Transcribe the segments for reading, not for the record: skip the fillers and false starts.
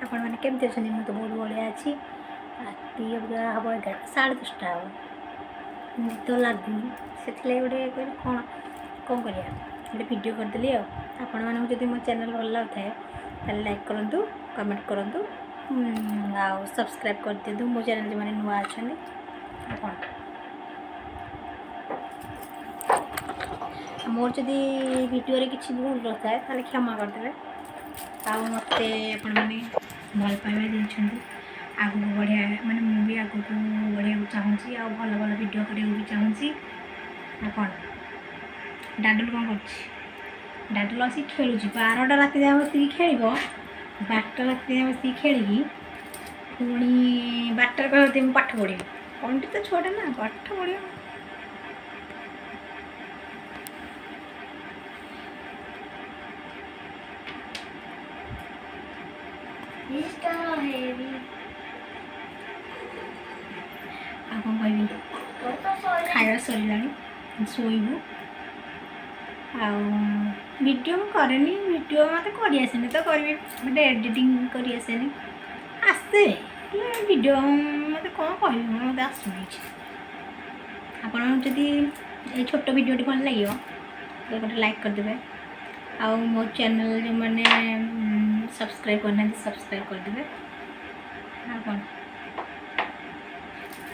आपण मैंने केमती अच्छे मुझे तो बहुत बढ़िया अच्छी राति हम 11 10:30 हम निद लगुनि से गोटे कौन कौन करा गोटे भिड करदेली आपण मानक जब मो चैनल भल लगे ताले लाइक करूँ कमेंट करूँ आ सब्सक्राइब कर दिंतु मो चैनल जो मैंने नुआ अच्छा कौन मोर जदि भिडियो किसी भूल रही है ताले क्षमा करदे आउ मत मैंने भल पाइबा देते आगू बढ़िया माने मुझे भी आगू को बढ़िया चाहूँगी आ भल भल भिडियो करने भी चाहूँगी कौन डाडुल कौन कर डाडुल आसी खेलुची 12टा राति बस खेल 12टा राति बस खेली पुणी 12टा कहते पाठ पढ़ी कौन तो छुआटा ना पाठ पढ़ कौन कह खाया सरला शोबू वीडियो करे वीडियो मत कर तो करी मत एडिटिंग कर आसे वीडियो मत कौन कह मत आसुनी आपड़ जदि ये छोट वीडियो भल लगे गोटे लाइक करदे आ मो चैनल जो मैंने सब्सक्राइब करना सब्सक्राइब करदे कौन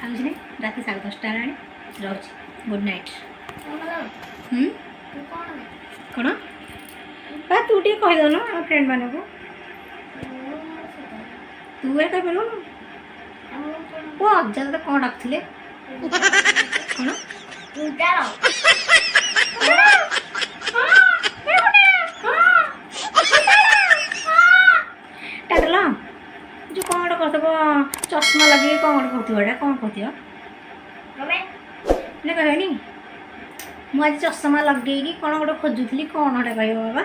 आज नहीं रात 10:30 रोज गुड नाइट कौन बा तू टे कहीदेनु फ्रेंड मानक तू ए कह पारू वो अज्जा तो कौन डाकते कौन टाटल जो कौन गोटे कर चश्मा लगे कौन गोटे कहते कौन कहती कहनी मुझे आज चश्मा लगे कौन गोटे खोजुली कौन गोटे कह बाबा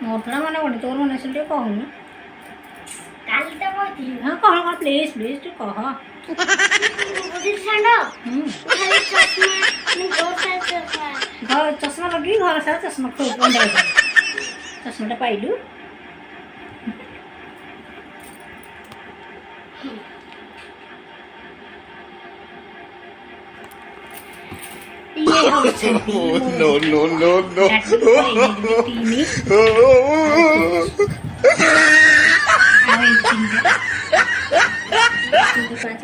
मोर थोड़ा मन पड़े तोर मन आस कहूनी हाँ कह कह प्लीज प्लीज तू कह चश्मा लगे घर सारा चश्मा चश्माटा पाइलु no.